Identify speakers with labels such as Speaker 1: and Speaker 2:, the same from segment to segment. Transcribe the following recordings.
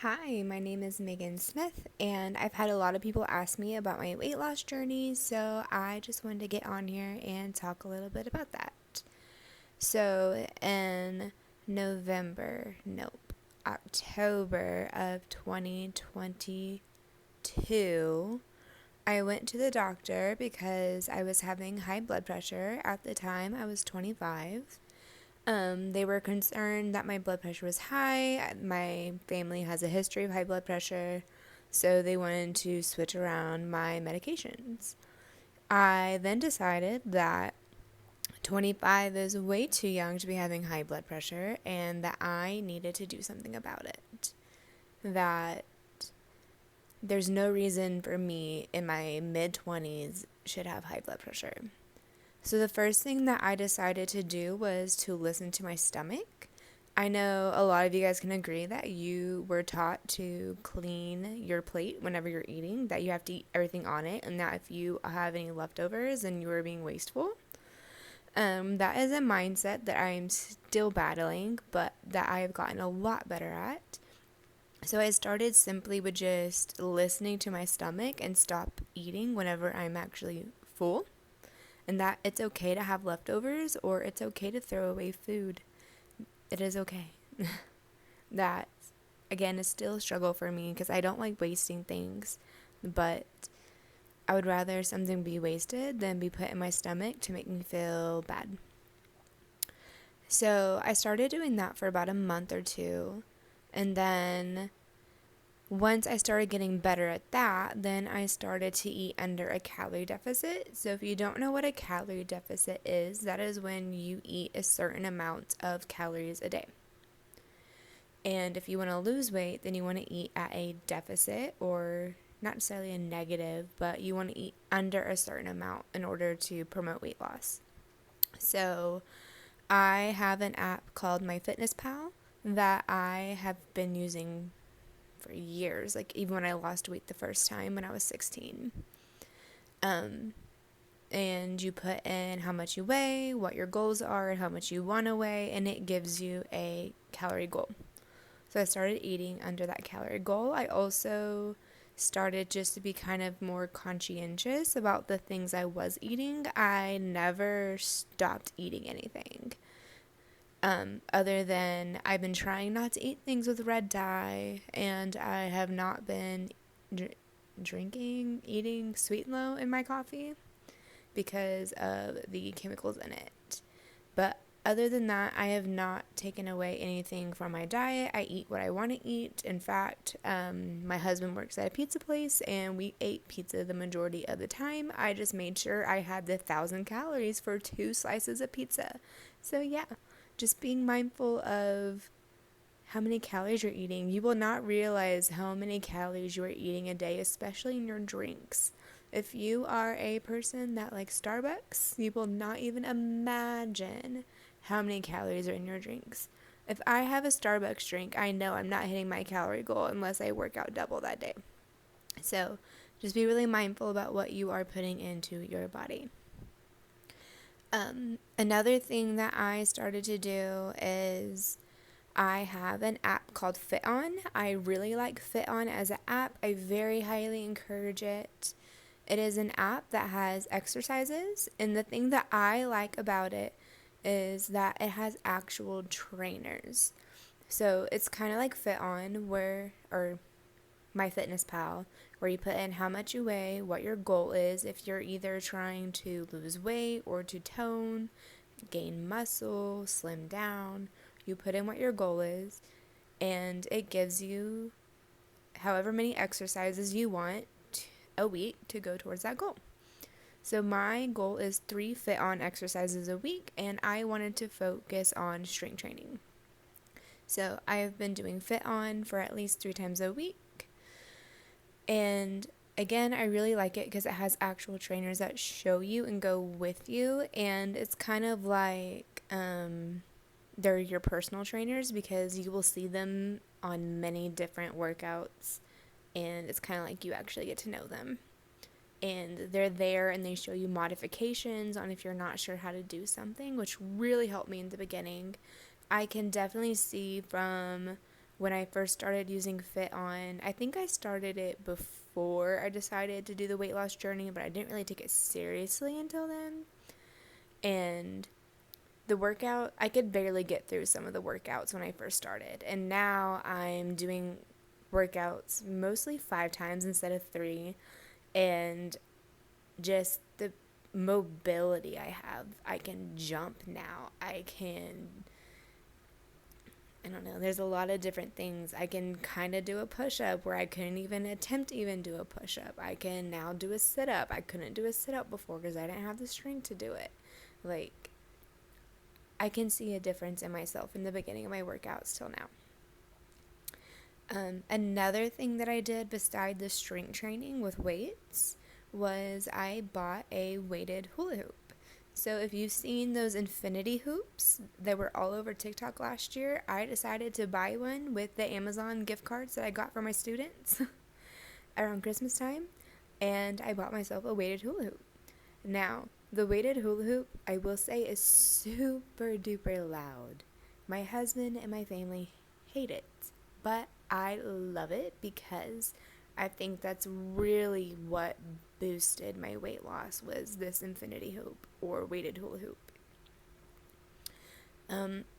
Speaker 1: Hi, my name is Megan Smith, and I've had a lot of people ask me about my weight loss journey, so I just wanted to get on here and talk a little bit about that. So, in October of 2022, I went to the doctor because I was having high blood pressure. At the time, I was 25. They were concerned that my blood pressure was high. My family has a history of high blood pressure, so they wanted to switch around my medications. I then decided that 25 is way too young to be having high blood pressure and that I needed to do something about it. That there's no reason for me in my mid 20s should have high blood pressure. So the first thing that I decided to do was to listen to my stomach. I know a lot of you guys can agree that you were taught to clean your plate whenever you're eating, that you have to eat everything on it, and that if you have any leftovers and you are being wasteful. That is a mindset that I am still battling, but that I have gotten a lot better at. So I started simply with just listening to my stomach and stop eating whenever I'm actually full, and that it's okay to have leftovers or it's okay to throw away food. It is okay. That, again, is still a struggle for me because I don't like wasting things, but I would rather something be wasted than be put in my stomach to make me feel bad. So I started doing that for about a month or two, and then once I started getting better at that, then I started to eat under a calorie deficit. So if you don't know what a calorie deficit is, that is when you eat a certain amount of calories a day. And if you want to lose weight, then you want to eat at a deficit, or not necessarily a negative, but you want to eat under a certain amount in order to promote weight loss. So I have an app called MyFitnessPal that I have been using for years, like even when I lost weight the first time when I was 16. And you put in how much you weigh, what your goals are, and how much you want to weigh, and it gives you a calorie goal. So I started eating under that calorie goal. I also started just to be kind of more conscientious about the things I was eating. I never stopped eating anything. Other than I've been trying not to eat things with red dye, and I have not been eating sweet and low in my coffee because of the chemicals in it. But other than that, I have not taken away anything from my diet. I eat what I want to eat. In fact, my husband works at a pizza place, and we ate pizza the majority of the time. I just made sure I had the 1,000 calories for 2 slices of pizza. So yeah, just being mindful of how many calories you're eating. You will not realize how many calories you are eating a day, especially in your drinks. If you are a person that likes Starbucks, you will not even imagine how many calories are in your drinks. If I have a Starbucks drink, I know I'm not hitting my calorie goal unless I work out double that day. So just be really mindful about what you are putting into your body. Another thing that I started to do is I have an app called FitOn. I really like FitOn as an app. I very highly encourage it. It is an app that has exercises, and the thing that I like about it is that it has actual trainers. So it's kind of like FitOn or MyFitnessPal, where you put in how much you weigh, what your goal is, if you're either trying to lose weight or to tone, gain muscle, slim down. You put in what your goal is, and it gives you however many exercises you want a week to go towards that goal. So my goal is 3 FitOn exercises a week, and I wanted to focus on strength training. So I've been doing FitOn for at least 3 times a week. And again, I really like it because it has actual trainers that show you and go with you, and it's kind of like they're your personal trainers because you will see them on many different workouts, and it's kind of like you actually get to know them. And they're there and they show you modifications on if you're not sure how to do something, which really helped me in the beginning. I can definitely see from when I first started using FitOn, I think I started it before I decided to do the weight loss journey, but I didn't really take it seriously until then. And the workout, I could barely get through some of the workouts when I first started. And now I'm doing workouts mostly 5 times instead of 3. And just the mobility I have. I can jump now. I don't know, there's a lot of different things. I can kind of do a push-up where I couldn't even attempt to even do a push-up. I can now do a sit-up. I couldn't do a sit-up before because I didn't have the strength to do it. Like, I can see a difference in myself in the beginning of my workouts till now. Another thing that I did beside the strength training with weights was I bought a weighted hula hoop. So if you've seen those infinity hoops that were all over TikTok last year, I decided to buy one with the Amazon gift cards that I got for my students around Christmas time, and I bought myself a weighted hula hoop. Now, the weighted hula hoop, I will say, is super duper loud. My husband and my family hate it, but I love it because I think that's really what boosted my weight loss, was this infinity hoop or weighted hula hoop.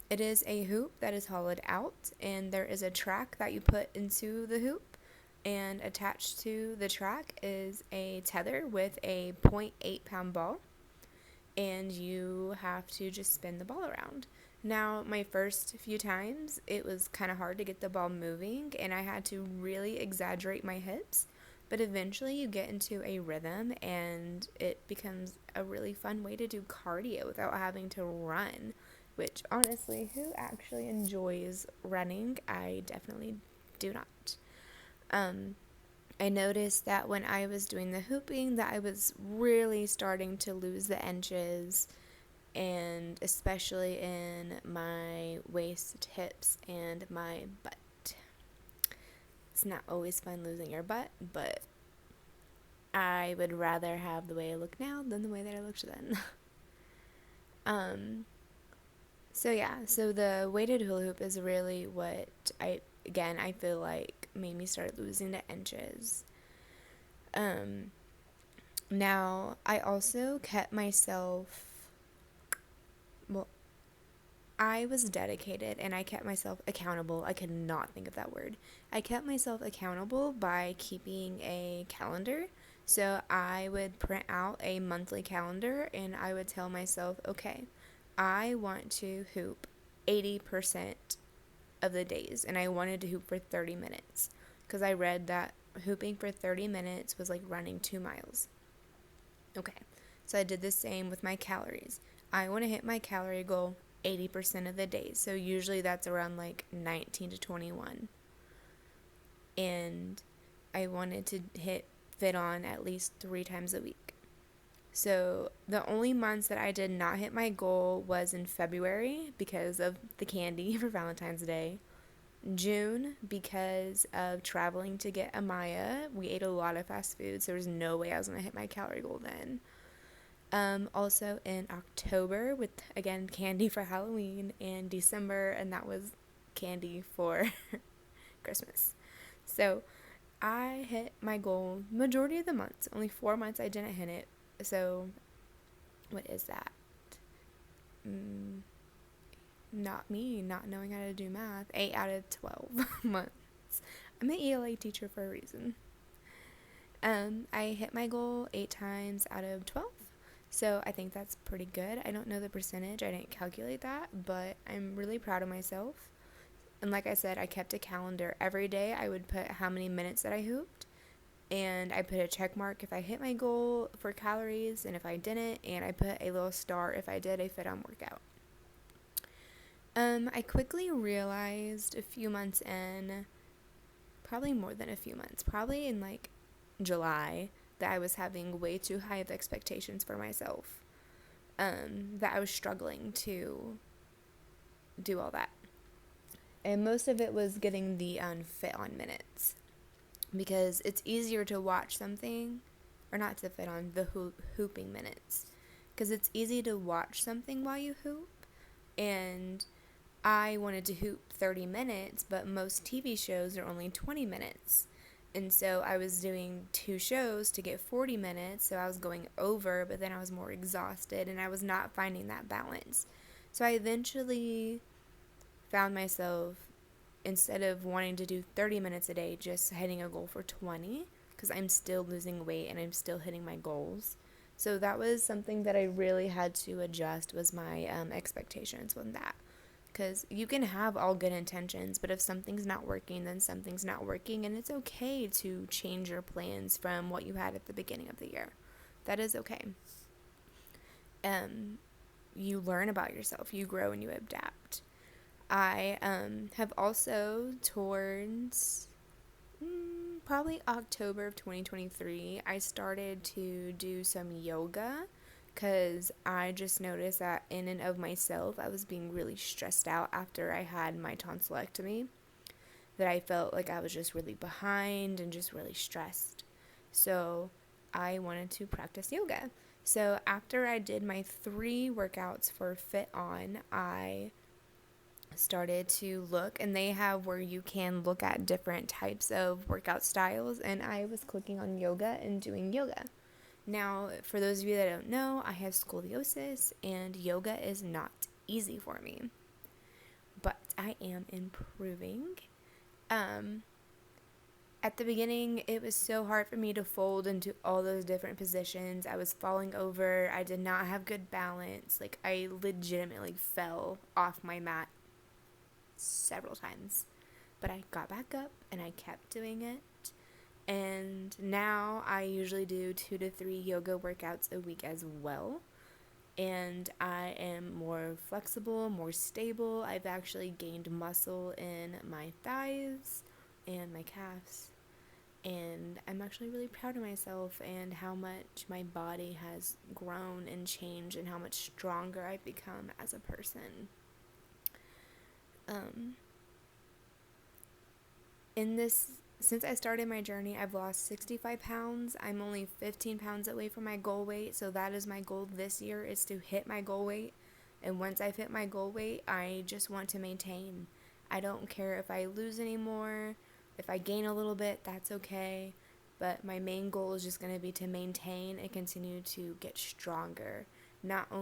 Speaker 1: It is a hoop that is hollowed out, and there is a track that you put into the hoop, and attached to the track is a tether with a 0.8 pound ball, and you have to just spin the ball around. Now, my first few times, it was kind of hard to get the ball moving, and I had to really exaggerate my hips, but eventually you get into a rhythm, and it becomes a really fun way to do cardio without having to run, which honestly, who actually enjoys running? I definitely do not. I noticed that when I was doing the hooping that I was really starting to lose the inches, and especially in my waist, hips, and my butt. It's not always fun losing your butt, but I would rather have the way I look now than the way that I looked then. So the weighted hula hoop is really what I feel like made me start losing the inches. Now, I also kept myself, I was dedicated and I kept myself accountable. I could not think of that word. I kept myself accountable by keeping a calendar. So I would print out a monthly calendar and I would tell myself, okay, I want to hoop 80% of the days, and I wanted to hoop for 30 minutes because I read that hooping for 30 minutes was like running 2 miles. Okay, so I did the same with my calories. I want to hit my calorie goal 80% of the days, so usually that's around like 19 to 21. And I wanted to hit FitOn at least 3 times a week. So the only months that I did not hit my goal was in February because of the candy for Valentine's Day. June because of traveling to get Amaya. We ate a lot of fast food, so there was no way I was going to hit my calorie goal then. Also in October with, again, candy for Halloween, and December, and that was candy for Christmas. So I hit my goal majority of the months. Only 4 months I didn't hit it. So what is that? Not me not knowing how to do math. 8 out of 12 months. I'm an ELA teacher for a reason. I hit my goal 8 times out of 12. So I think that's pretty good. I don't know the percentage. I didn't calculate that, but I'm really proud of myself. And like I said, I kept a calendar. Every day I would put how many minutes that I hooped, and I put a check mark if I hit my goal for calories and if I didn't, and I put a little star if I did a FitOn workout. I quickly realized a few months in, probably more than a few months, probably in like July, that I was having way too high of expectations for myself, that I was struggling to do all that. And most of it was getting the FitOn minutes, because it's easier to watch something, or not to FitOn, the hooping minutes, because it's easy to watch something while you hoop, and I wanted to hoop 30 minutes, but most TV shows are only 20 minutes. And so I was doing 2 shows to get 40 minutes, so I was going over, but then I was more exhausted and I was not finding that balance. So I eventually found myself, instead of wanting to do 30 minutes a day, just hitting a goal for 20, because I'm still losing weight and I'm still hitting my goals. So that was something that I really had to adjust, was my expectations on that. Because you can have all good intentions, but if something's not working, then something's not working, and it's okay to change your plans from what you had at the beginning of the year. That is okay. You learn about yourself, you grow, and you adapt. I have also, towards probably October of 2023, I started to do some yoga because I just noticed that in and of myself, I was being really stressed out after I had my tonsillectomy, that I felt like I was just really behind and just really stressed. So I wanted to practice yoga. So after I did my 3 workouts for FitOn, I started to look, and they have where you can look at different types of workout styles, and I was clicking on yoga and doing yoga. Now, for those of you that don't know, I have scoliosis, and yoga is not easy for me, but I am improving. At the beginning, it was so hard for me to fold into all those different positions. I was falling over. I did not have good balance. Like, I legitimately fell off my mat several times. But I got back up and I kept doing it. And now I usually do 2 to 3 yoga workouts a week as well. And I am more flexible, more stable. I've actually gained muscle in my thighs and my calves. And I'm actually really proud of myself and how much my body has grown and changed and how much stronger I've become as a person. Since I started my journey, I've lost 65 pounds. I'm only 15 pounds away from my goal weight, so that is my goal this year, is to hit my goal weight. And once I've hit my goal weight, I just want to maintain. I don't care if I lose any more. If I gain a little bit, that's okay. But my main goal is just going to be to maintain and continue to get stronger. Not only